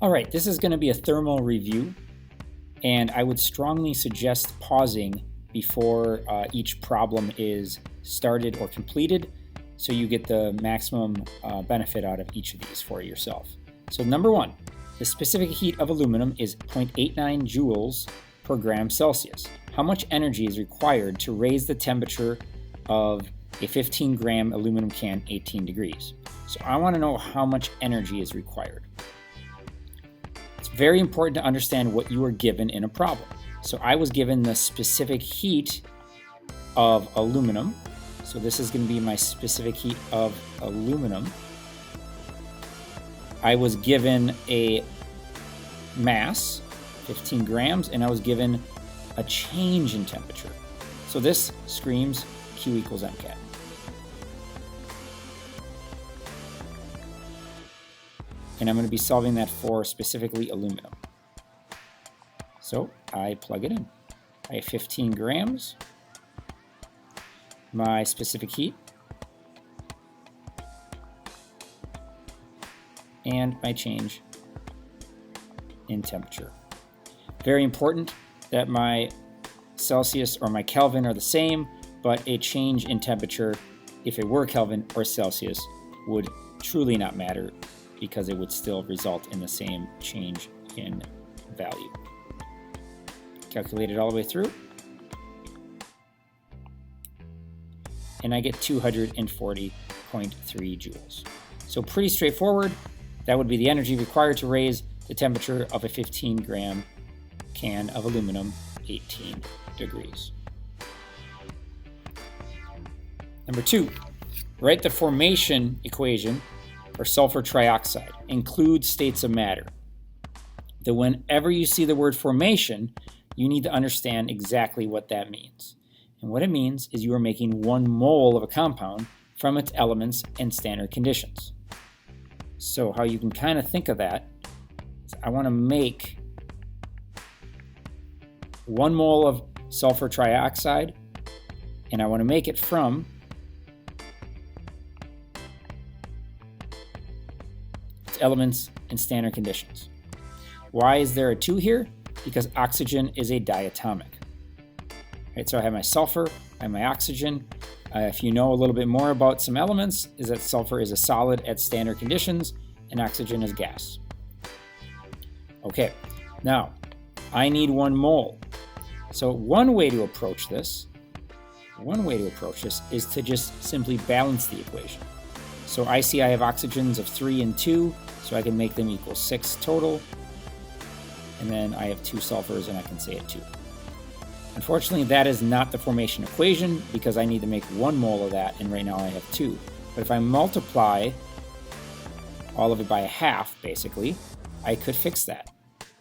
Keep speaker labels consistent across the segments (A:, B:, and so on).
A: All right, this is going to be a thermal review, and I would strongly suggest pausing before each problem is started or completed so you get the maximum benefit out of each of these for yourself. So number one, the specific heat of aluminum is 0.89 joules per gram Celsius. How much energy is required to raise the temperature of a 15 gram aluminum can 18 degrees? So I want to know how much energy is required. It's very important to understand what you are given in a problem. So I was given the specific heat of aluminum. So this is going to be my specific heat of aluminum. I was given a mass, 15 grams, and I was given a change in temperature. So this screams Q equals MCAT. And I'm going to be solving that for specifically aluminum. So I plug it in. I have 15 grams, my specific heat, and my change in temperature. Very important that my Celsius or my Kelvin are the same, but a change in temperature, if it were Kelvin or Celsius, would truly not matter because it would still result in the same change in value. Calculate it all the way through, and I get 240.3 joules. So pretty straightforward. That would be the energy required to raise the temperature of a 15 gram can of aluminum 18 degrees. Number two, write the formation equation for sulfur trioxide. Include states of matter. That whenever you see the word formation, you need to understand exactly what that means. And what it means is you are making 1 mole of a compound from its elements and standard conditions. So how you can kind of think of that is I want to make 1 mole of sulfur trioxide, and I want to make it from its elements and standard conditions. Why is there a 2 here? Because oxygen is a diatomic. Right, so I have my sulfur, I have my oxygen. If you know a little bit more about some elements, is that sulfur is a solid at standard conditions and oxygen is gas. Okay, now I need 1 mole. So one way to approach this is to just simply balance the equation. So I see I have oxygens of 3 and 2, so I can make them equal 6 total. And then I have 2 sulfurs and I can say it 2. Unfortunately, that is not the formation equation because I need to make 1 mole of that, and right now I have 2. But if I multiply all of it by a half, basically, I could fix that.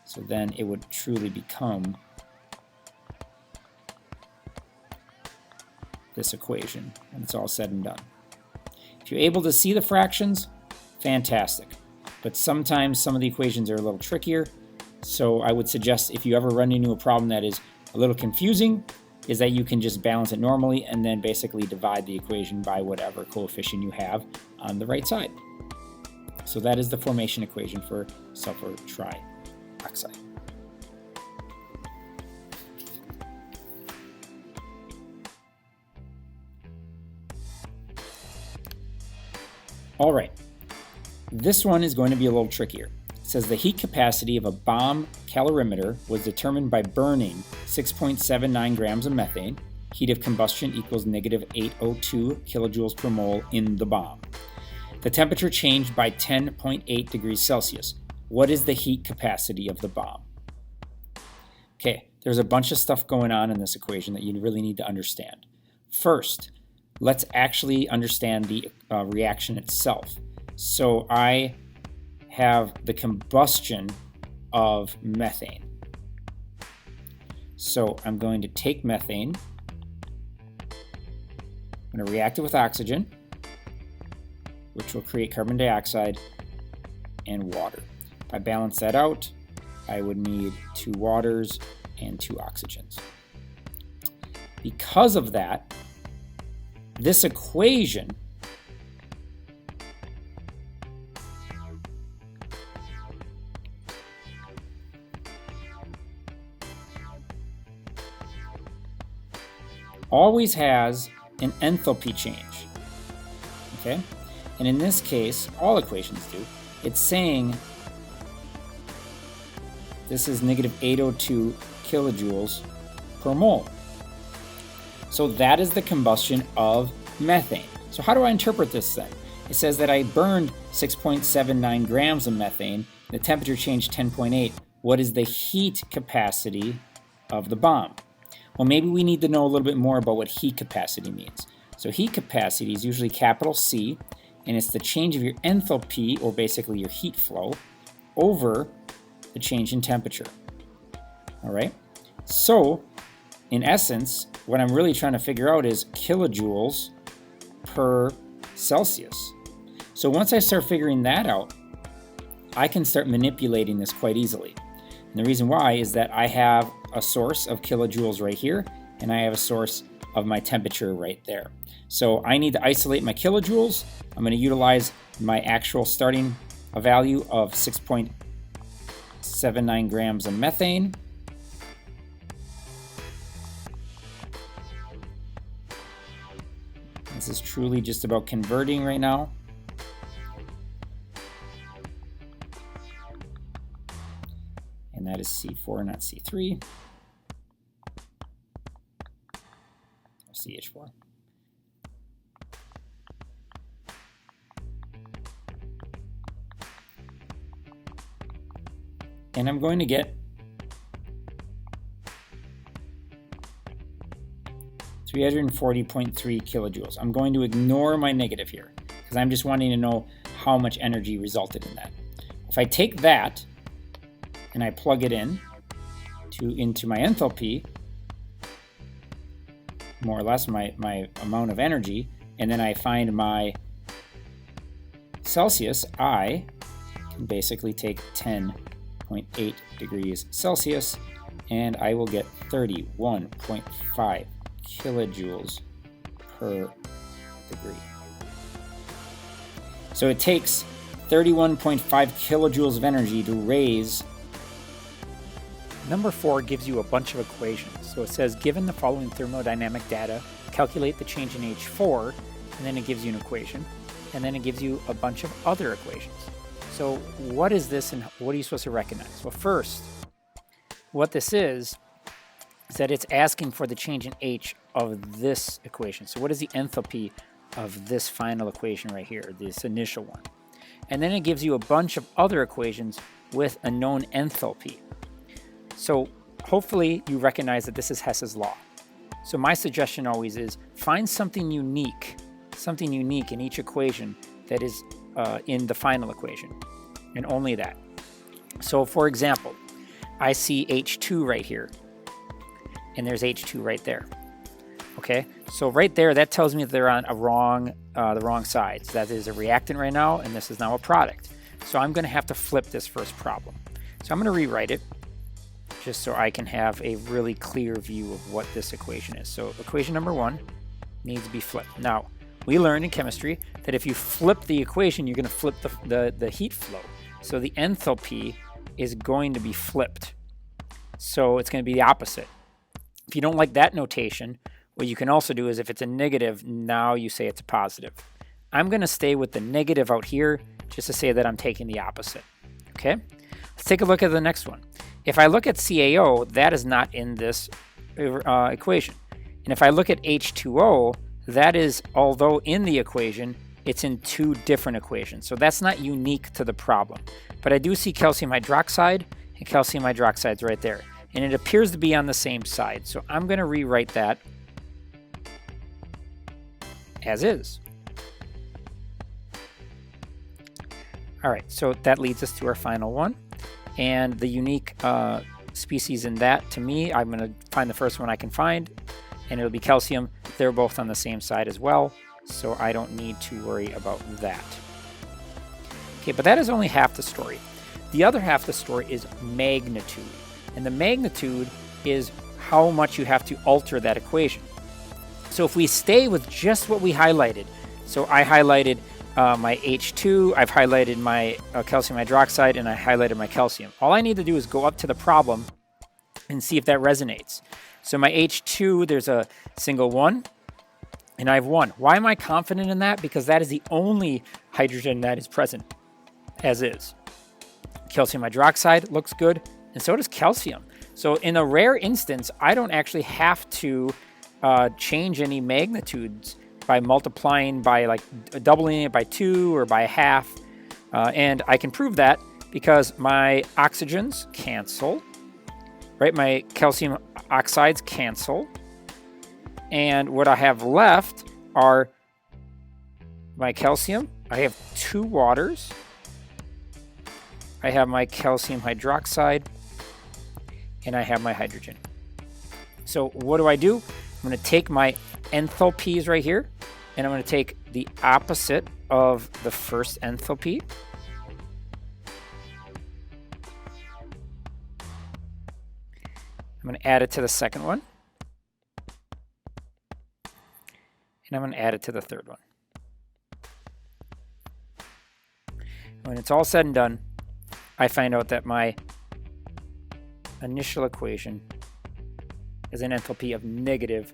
A: So then it would truly become this equation, and it's all said and done. If you're able to see the fractions, fantastic. But sometimes some of the equations are a little trickier, so I would suggest if you ever run into a problem that is a little confusing, is that you can just balance it normally and then basically divide the equation by whatever coefficient you have on the right side. So that is the formation equation for sulfur trioxide. All right, this one is going to be a little trickier. It says the heat capacity of a bomb calorimeter was determined by burning 6.79 grams of methane. Heat of combustion equals negative 802 kilojoules per mole in the bomb. The temperature changed by 10.8 degrees Celsius. What is the heat capacity of the bomb? Okay, there's a bunch of stuff going on in this equation that you really need to understand. First, let's actually understand the reaction itself. So I have the combustion of methane. So I'm going to take methane, I'm going to react it with oxygen, which will create carbon dioxide and water. If I balance that out, I would need 2 waters and 2 oxygens. Because of that, this equation always has an enthalpy change. Okay? And in this case, all equations do. It's saying this is negative 802 kilojoules per mole. So that is the combustion of methane. So how do I interpret this then? It says that I burned 6.79 grams of methane. The temperature changed 10.8. What is the heat capacity of the bomb? Well, maybe we need to know a little bit more about what heat capacity means. So heat capacity is usually capital C, and it's the change of your enthalpy, or basically your heat flow, over the change in temperature. All right? So, in essence, what I'm really trying to figure out is kilojoules per Celsius. So once I start figuring that out, I can start manipulating this quite easily. And the reason why is that I have a source of kilojoules right here, and I have a source of my temperature right there. So I need to isolate my kilojoules. I'm going to utilize my actual starting value of 6.79 grams of methane. This is truly just about converting right now. And that is C4, not C3. Or CH4. And I'm going to get 340.3 kilojoules. I'm going to ignore my negative here because I'm just wanting to know how much energy resulted in that. If I take that and I plug it into my enthalpy, more or less my amount of energy, and then I find my Celsius, I can basically take 10.8 degrees Celsius, and I will get 31.5 kilojoules per degree. So it takes 31.5 kilojoules of energy to raise.
B: Number 4 gives you a bunch of equations. So it says, given the following thermodynamic data, calculate the change in H4, and then it gives you an equation, and then it gives you a bunch of other equations. So what is this and what are you supposed to recognize? Well, first, what this is that it's asking for the change in H of this equation. So what is the enthalpy of this final equation right here, this initial one? And then it gives you a bunch of other equations with a known enthalpy. So hopefully you recognize that this is Hess's law. So my suggestion always is find something unique in each equation that is in the final equation, and only that. So for example, I see H2 right here, and there's H2 right there. Okay, so right there, that tells me that they're on the wrong sides. That is a reactant right now, and this is now a product. So I'm going to have to flip this first problem. So I'm going to rewrite it just so I can have a really clear view of what this equation is. So equation number 1 needs to be flipped. Now, we learned in chemistry that if you flip the equation, you're going to flip the heat flow. So the enthalpy is going to be flipped. So it's going to be the opposite. If you don't like that notation, what you can also do is if it's a negative, now you say it's a positive. I'm going to stay with the negative out here just to say that I'm taking the opposite. Okay? Let's take a look at the next one. If I look at CaO, that is not in this equation. And if I look at H2O, that is, although in the equation, it's in 2 different equations. So that's not unique to the problem. But I do see calcium hydroxide, and calcium hydroxide's right there. And it appears to be on the same side. So I'm going to rewrite that as is. All right, so that leads us to our final one. And the unique species in that, to me, I'm going to find the first one I can find, and it'll be calcium. They're both on the same side as well, so I don't need to worry about that. Okay, but that is only half the story. The other half of the story is magnitude. And the magnitude is how much you have to alter that equation. So if we stay with just what we highlighted, so I highlighted my H2, I've highlighted my calcium hydroxide, and I highlighted my calcium. All I need to do is go up to the problem and see if that resonates. So my H2, there's a single one, and I have one. Why am I confident in that? Because that is the only hydrogen that is present, as is. Calcium hydroxide looks good, and so does calcium. So in a rare instance, I don't actually have to change any magnitudes by multiplying by like doubling it by 2 or by half. And I can prove that because my oxygens cancel, right? My calcium oxides cancel. And what I have left are my calcium. I have 2 waters. I have my calcium hydroxide, and I have my hydrogen. So what do? I'm going to take my enthalpies right here, and I'm going to take the opposite of the first enthalpy. I'm going to add it to the second one. And I'm going to add it to the third one. When it's all said and done, I find out that my initial equation is an enthalpy of negative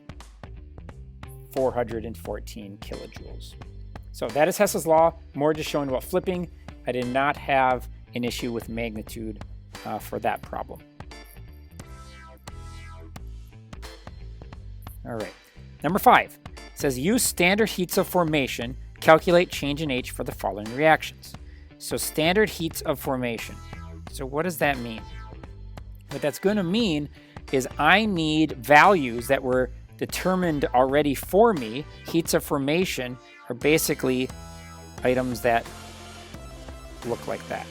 B: 414 kilojoules. So that is Hess's law, more just showing about flipping. I did not have an issue with magnitude for that problem. All right, number 5 says use standard heats of formation, calculate change in H for the following reactions. So standard heats of formation. So what does that mean? What that's going to mean is I need values that were determined already for me. Heats of formation are basically items that look like that.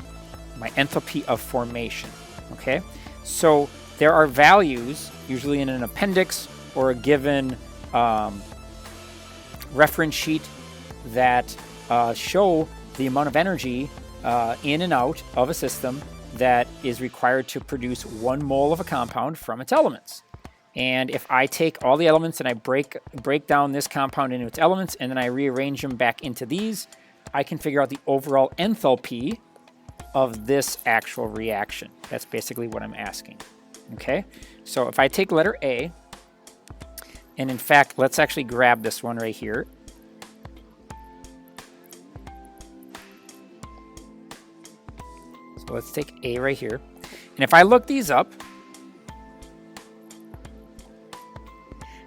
B: My enthalpy of formation, okay? So there are values, usually in an appendix or a given reference sheet, that show the amount of energy in and out of a system that is required to produce 1 mole of a compound from its elements. And if I take all the elements and I break down this compound into its elements and then I rearrange them back into these, I can figure out the overall enthalpy of this actual reaction. That's basically what I'm asking. Okay, so if I take letter A, and in fact, let's actually grab this one right here. So let's take A right here. And if I look these up,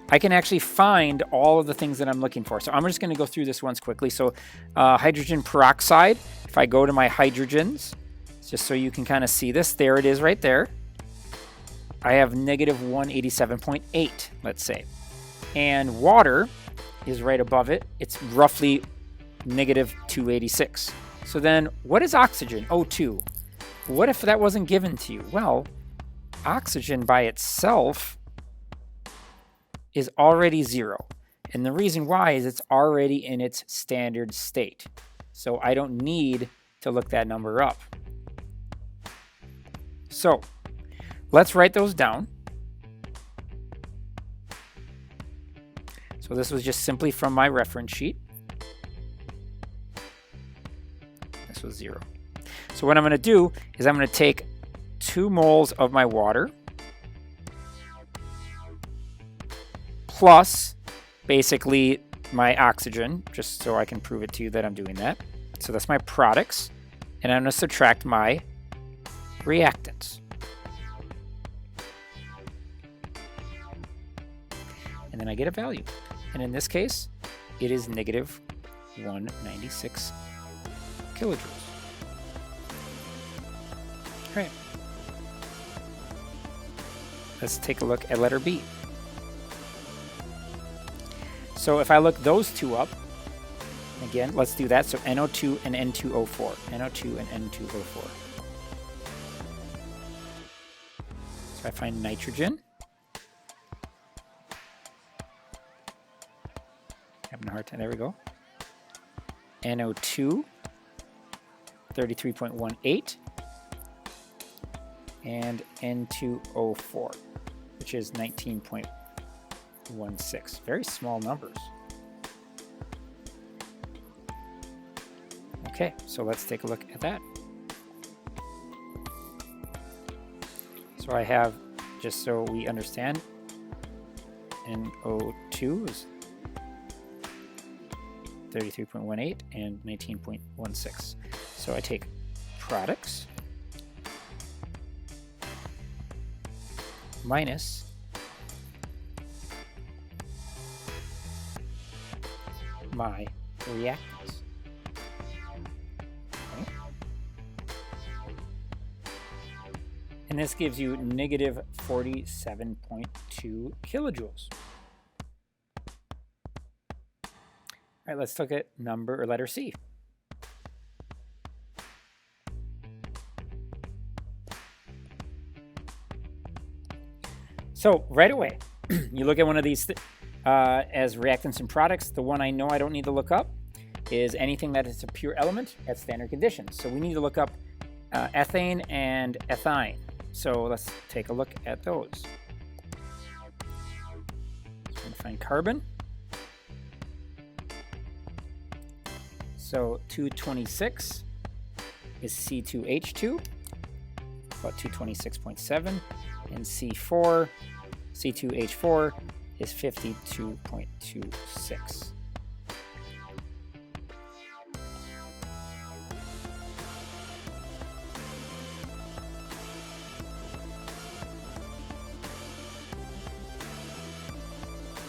B: I can actually find all of the things that I'm looking for. So I'm just going to go through this once quickly. So hydrogen peroxide, if I go to my hydrogens, just so you can kind of see this, there it is right there. I have negative 187.8, let's say. And water is right above it. It's roughly negative 286. So then what is oxygen? O2. What if that wasn't given to you? Well, oxygen by itself is already 0. And the reason why is it's already in its standard state. So I don't need to look that number up. So let's write those down. So this was just simply from my reference sheet. This was 0. So what I'm going to do is I'm going to take 2 moles of my water plus basically my oxygen, just so I can prove it to you that I'm doing that. So that's my products, and I'm going to subtract my reactants. And then I get a value. And in this case, it is negative 196 kilojoules. All right. Let's take a look at letter B. So if I look those two up, again, let's do that. So NO2 and N2O4. NO2 and N2O4. So I find nitrogen. Having a hard time. There we go. NO2, 33.18. And N2O4, which is 19.16. Very small numbers. Okay, so let's take a look at that. So I have just so we understand, NO2 is 33.18 and 19.16. So I take products minus my reactants. Okay. And this gives you negative 47.2 kilojoules. All right, let's look at number or letter C. So right away, you look at one of these as reactants and products. The one I know I don't need to look up is anything that is a pure element at standard conditions. So we need to look up ethane and ethine. So let's take a look at those. So I'm going to find carbon. So 226 is C2H2, about 226.7, and C4, C2H4 is 52.26.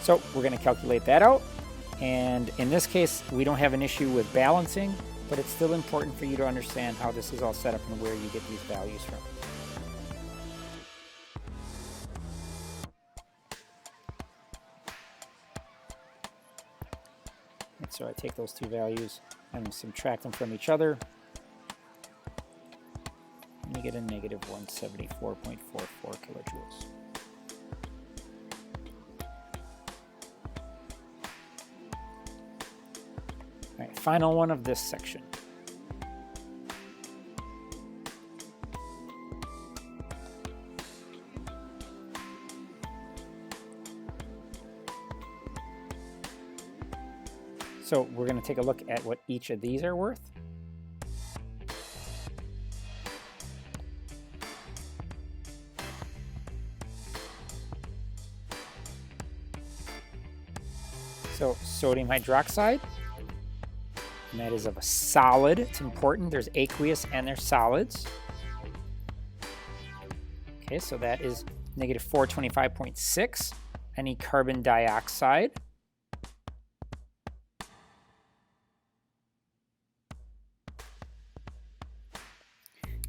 B: So we're going to calculate that out. And in this case, we don't have an issue with balancing, but it's still important for you to understand how this is all set up and where you get these values from. And so I take those two values and subtract them from each other. And you get a negative 174.44 kilojoules. All right, final one of this section. So we're going to take a look at what each of these are worth. So sodium hydroxide, and that is of a solid. It's important. There's aqueous and there's solids. Okay, so that is negative 425.6. I need carbon dioxide.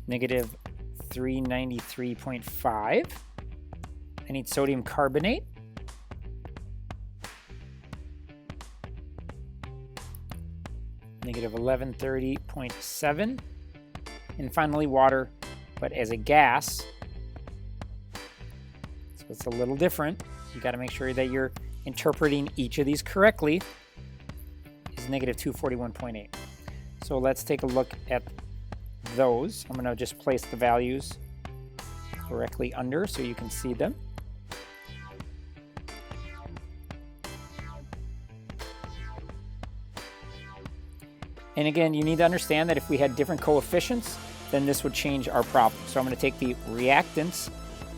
B: Negative 393.5. I need sodium carbonate. Negative 1130.7. And finally water, but as a gas. So it's a little different. You got to make sure that you're interpreting each of these correctly. Is negative 241.8. So let's take a look at those. I'm going to just place the values correctly under so you can see them. And again, you need to understand that if we had different coefficients, then this would change our problem. So I'm going to take the reactants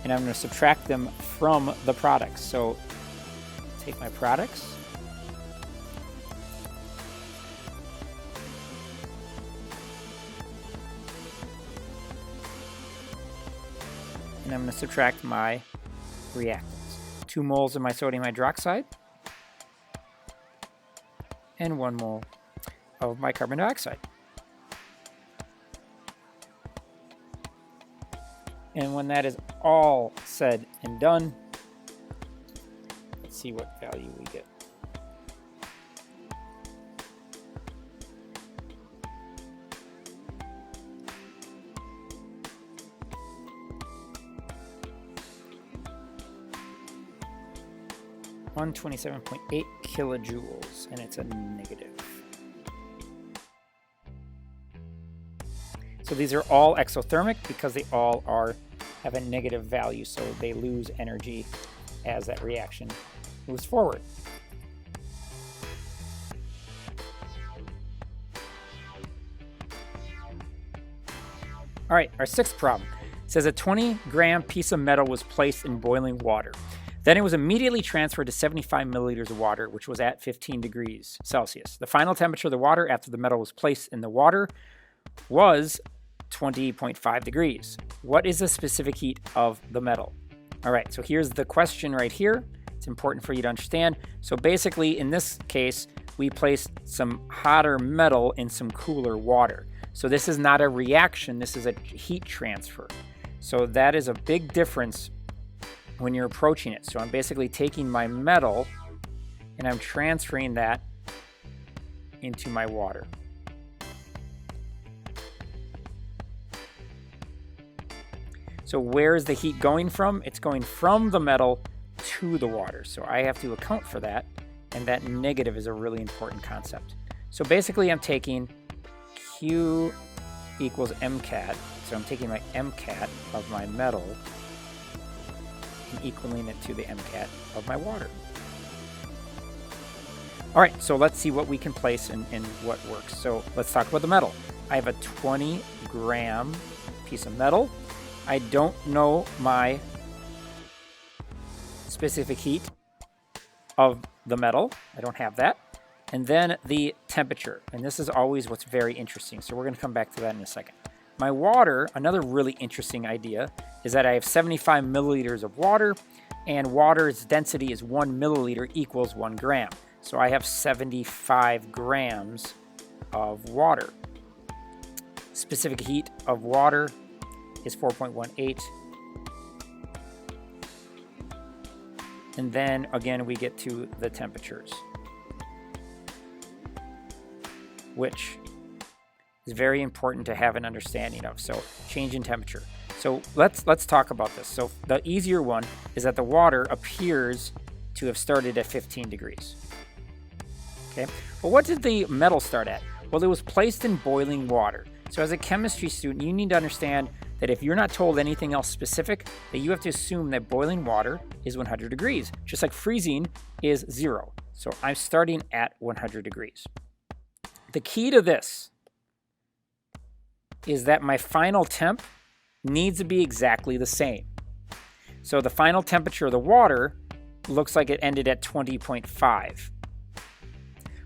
B: and I'm going to subtract them from the products. So take my products. And I'm going to subtract my reactants. 2 moles of my sodium hydroxide and 1 mole of my carbon dioxide. And when that is all said and done, let's see what value we get. $127.8 kilojoules, and it's a negative. So these are all exothermic because they all have a negative value, so they lose energy as that reaction moves forward. All right, our 6th problem It says a 20-gram piece of metal was placed in boiling water. Then it was immediately transferred to 75 milliliters of water, which was at 15 degrees Celsius. The final temperature of the water after the metal was placed in the water was 20.5 degrees. What is the specific heat of the metal? All right, so here's the question right here. It's important for you to understand. So basically, in this case, we placed some hotter metal in some cooler water. So this is not a reaction, this is a heat transfer. So that is a big difference when you're approaching it. So I'm basically taking my metal and I'm transferring that into my water. So where is the heat going from? It's going from the metal to the water. So I have to account for that, and that negative is a really important concept. So basically I'm taking Q equals MCAT. So I'm taking my MCAT of my metal and equaling it to the MCAT of my water. All right, so let's see what we can place and what works. So let's talk about the metal. I have a 20-gram piece of metal. I don't know my specific heat of the metal. I don't have that. And then the temperature. And this is always what's very interesting. So we're going to come back to that in a second. My water, another really interesting idea, is that I have 75 milliliters of water, and water's density is 1 milliliter equals 1 gram. So I have 75 grams of water. Specific heat of water is 4.18. And then again, we get to the temperatures, which is very important to have an understanding of. So change in temperature. So let's talk about this. So the easier one is that the water appears to have started at 15 degrees. Okay. Well, what did the metal start at? Well, it was placed in boiling water. So as a chemistry student, you need to understand that if you're not told anything else specific, that you have to assume that boiling water is 100 degrees, just like freezing is 0. So I'm starting at 100 degrees. The key to this is that my final temp needs to be exactly the same. So the final temperature of the water looks like it ended at 20.5.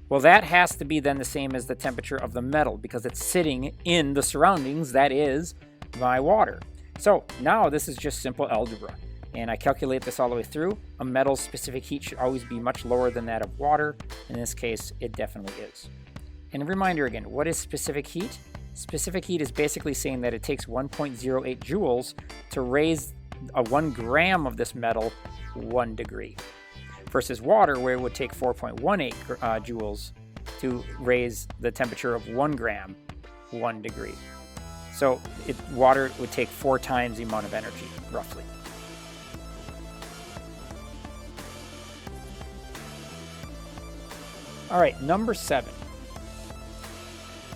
B: Well, that has to be then the same as the temperature of the metal because it's sitting in the surroundings, that is my water. So now this is just simple algebra. And I calculate this all the way through. A metal's specific heat should always be much lower than that of water. In this case, it definitely is. And a reminder again, what is specific heat? Specific heat is basically saying that it takes 1.08 joules to raise a 1 gram of this metal 1 degree. Versus water, where it would take 4.18 joules to raise the temperature of 1 gram 1 degree. So water would take 4 times the amount of energy, roughly. All right, number 7.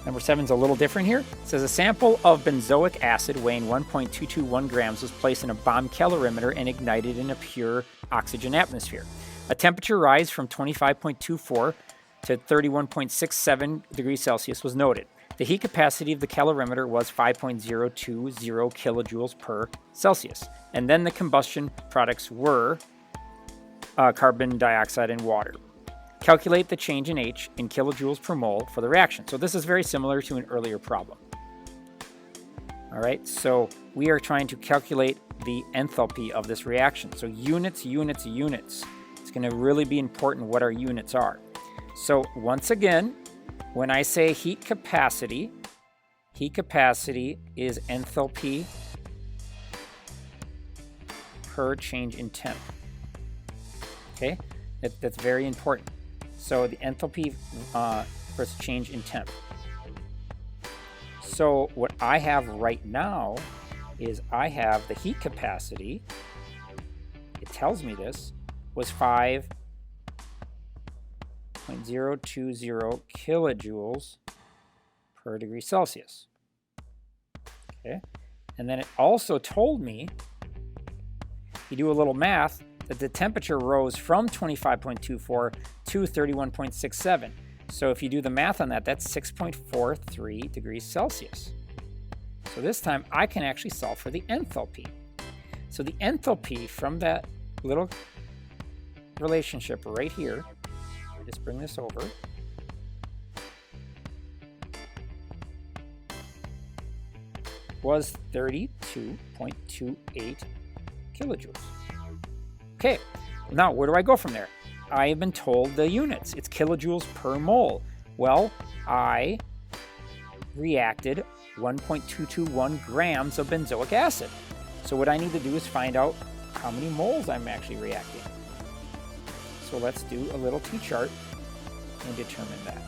B: Number 7 is a little different here. It says a sample of benzoic acid weighing 1.221 grams was placed in a bomb calorimeter and ignited in a pure oxygen atmosphere. A temperature rise from 25.24 to 31.67 degrees Celsius was noted. The heat capacity of the calorimeter was 5.020 kilojoules per Celsius. And then the combustion products were carbon dioxide and water. Calculate the change in H in kilojoules per mole for the reaction. So this is very similar to an earlier problem. All right, so we are trying to calculate the enthalpy of this reaction. So units, units, units. It's going to really be important what our units are. So once again, when I say heat capacity is enthalpy per change in temp. Okay, that's very important. So the enthalpy versus change in temp. So what I have right now is I have the heat capacity, it tells me this, was 5.020 kilojoules per degree Celsius. Okay, and then it also told me, you do a little math, that the temperature rose from 25.24 to 31.67. So if you do the math on that, that's 6.43 degrees Celsius. So this time I can actually solve for the enthalpy. So the enthalpy from that little relationship right here, just bring this over. Was 32.28 kilojoules. Okay, now where do I go from there? I have been told the units. It's kilojoules per mole. Well, I reacted 1.221 grams of benzoic acid. So what I need to do is find out how many moles I'm actually reacting. So let's do a little T-chart and determine that.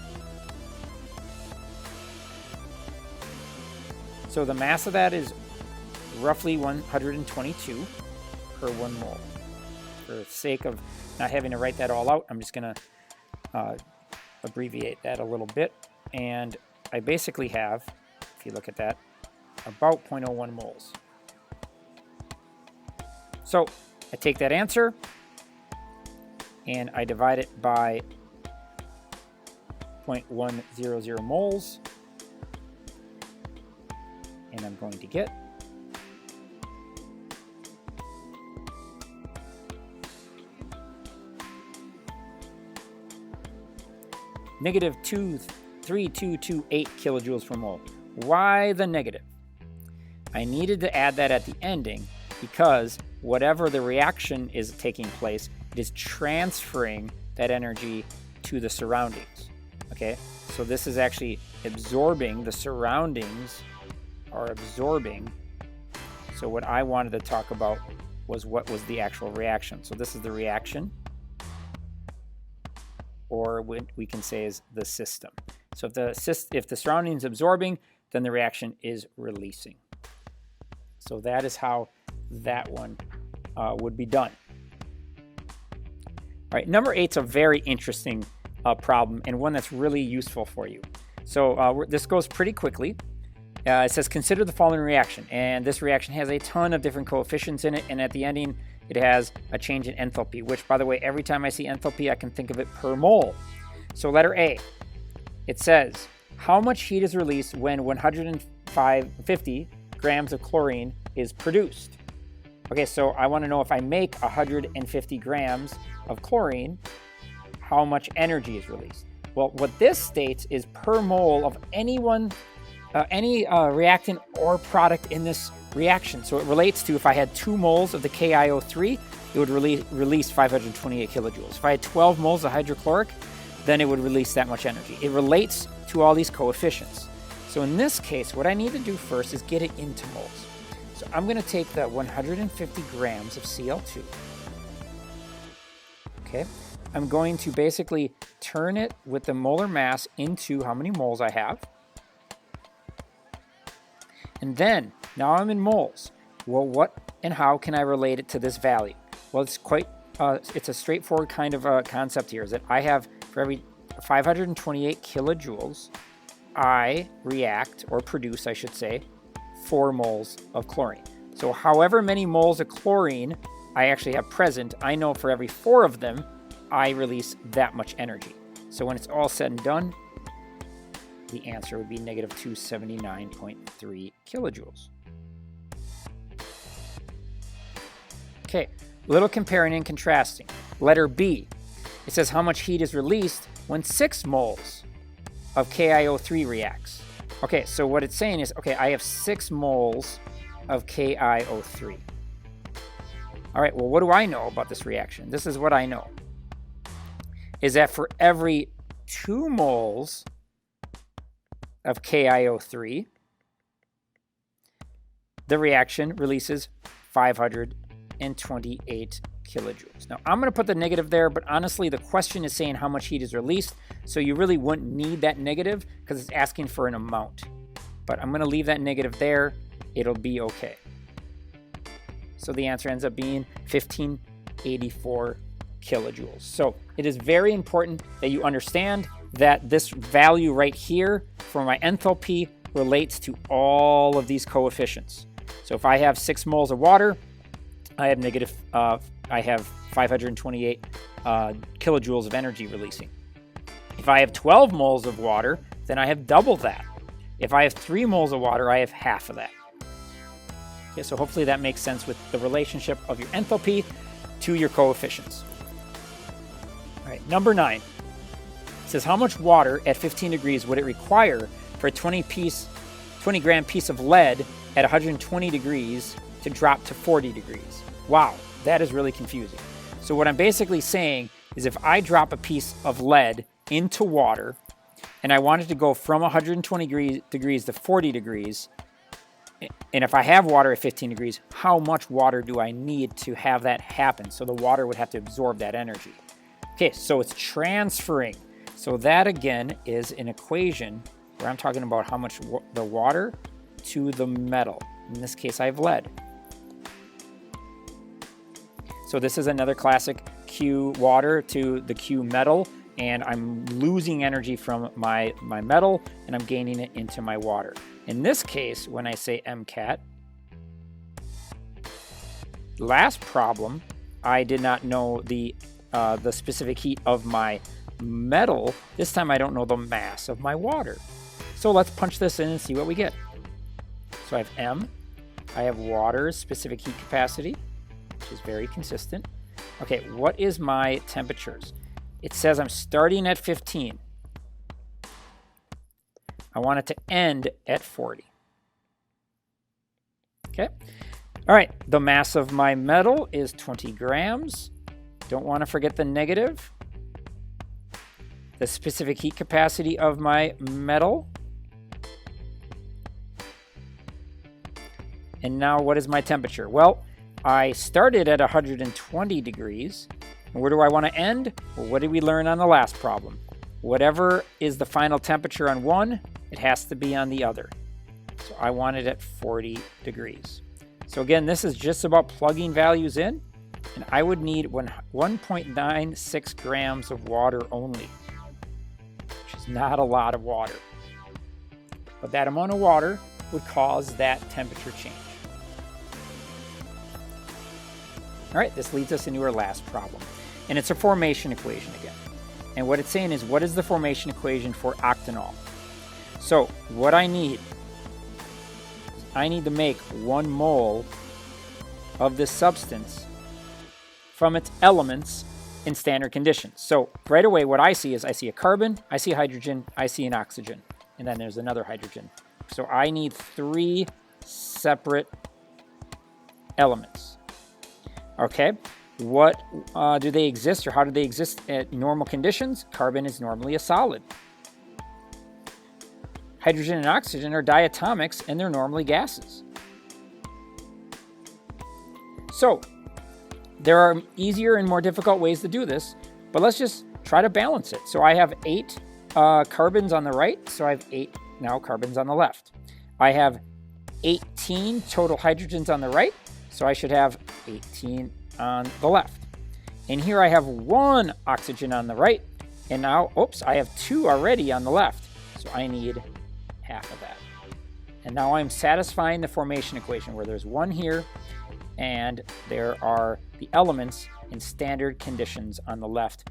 B: So the mass of that is roughly 122 per 1 mole. For the sake of not having to write that all out, I'm just going to abbreviate that a little bit. And I basically have, if you look at that, about 0.01 moles. So I take that answer and I divide it by 0.100 moles. And I'm going to get negative 2.3228 kilojoules per mole. Why the negative? I needed to add that at the ending because whatever the reaction is taking place, it is transferring that energy to the surroundings. Okay, so this is actually absorbing, the surroundings are absorbing. So what I wanted to talk about was what was the actual reaction. So this is the reaction, or what we can say is the system. So if the surrounding is absorbing, then the reaction is releasing. So that is how that one would be done. All right, number 8 is a very interesting problem and one that's really useful for you. So this goes pretty quickly. It says, consider the following reaction. And this reaction has a ton of different coefficients in it. And at the ending, it has a change in enthalpy, which, by the way, every time I see enthalpy, I can think of it per mole. So letter A, it says, how much heat is released when 150 grams of chlorine is produced? Okay, so I want to know if I make 150 grams of chlorine, how much energy is released? Well, what this states is per mole of any reactant or product in this reaction. So it relates to if I had 2 moles of the KiO3, it would release 528 kilojoules. If I had 12 moles of hydrochloric, then it would release that much energy. It relates to all these coefficients. So in this case, what I need to do first is get it into moles. So I'm going to take that 150 grams of Cl2. Okay, I'm going to basically turn it with the molar mass into how many moles I have. And then, now I'm in moles. Well, what and how can I relate it to this value? Well, it's quite, it's a straightforward kind of concept here, is that I have, for every 528 kilojoules, I react, or produce, I should say, 4 moles of chlorine. So however many moles of chlorine I actually have present, I know for every 4 of them, I release that much energy. So when it's all said and done, the answer would be negative 279.3 kilojoules. Okay, little comparing and contrasting. Letter B, it says how much heat is released when 6 moles of KiO3 reacts. Okay, so what it's saying is, okay, I have 6 moles of KiO3. All right, well, what do I know about this reaction? This is what I know. Is that for every 2 moles of KiO3, the reaction releases 528 kilojoules. Now, I'm going to put the negative there, but honestly, the question is saying how much heat is released, so you really wouldn't need that negative because it's asking for an amount. But I'm going to leave that negative there. It'll be okay. So the answer ends up being 1584 kilojoules. So it is very important that you understand that this value right here for my enthalpy relates to all of these coefficients. So if I have 6 moles of water, I have 528 kilojoules of energy releasing. If I have 12 moles of water, then I have double that. If I have 3 moles of water, I have half of that. Okay, so hopefully that makes sense with the relationship of your enthalpy to your coefficients. All right, number 9. It says how much water at 15 degrees would it require for a 20 gram piece of lead at 120 degrees to drop to 40 degrees? Wow, that is really confusing. So what I'm basically saying is if I drop a piece of lead into water and I want it to go from 120 degrees to 40 degrees, and if I have water at 15 degrees, how much water do I need to have that happen? So the water would have to absorb that energy. Okay, so it's transferring. So that again is an equation where I'm talking about how much the water to the metal. In this case, I have lead. So this is another classic Q water to the Q metal, and I'm losing energy from my metal and I'm gaining it into my water. In this case, when I say MCAT, last problem, I did not know the specific heat of my metal. This time I don't know the mass of my water. So let's punch this in and see what we get. So I have M, I have water's specific heat capacity, which is very consistent. Okay, what is my temperatures? It says I'm starting at 15. I want it to end at 40. Okay. All right, the mass of my metal is 20 grams. Don't want to forget the negative. The specific heat capacity of my metal. And now what is my temperature? Well, I started at 120 degrees. And where do I want to end? Well, what did we learn on the last problem? Whatever is the final temperature on one, it has to be on the other. So I want it at 40 degrees. So again, this is just about plugging values in. And I would need 1.96 grams of water only, which is not a lot of water. But that amount of water would cause that temperature change. All right, this leads us into our last problem. And it's a formation equation again. And what it's saying is, what is the formation equation for octanol? So what I need to make 1 mole of this substance from its elements in standard conditions. So right away, what I see is I see a carbon, I see a hydrogen, I see an oxygen, and then there's another hydrogen. So I need 3 separate elements. Okay, what do they exist, or how do they exist at normal conditions? Carbon is normally a solid. Hydrogen and oxygen are diatomics, and they're normally gases. So there are easier and more difficult ways to do this, but let's just try to balance it. So I have 8 carbons on the right, so I have 8 now carbons on the left. I have 18 total hydrogens on the right, so I should have 18 on the left. And here I have 1 oxygen on the right, and now, oops, I have 2 already on the left, so I need half of that. And now I'm satisfying the formation equation where there's 1 here, and there are the elements in standard conditions on the left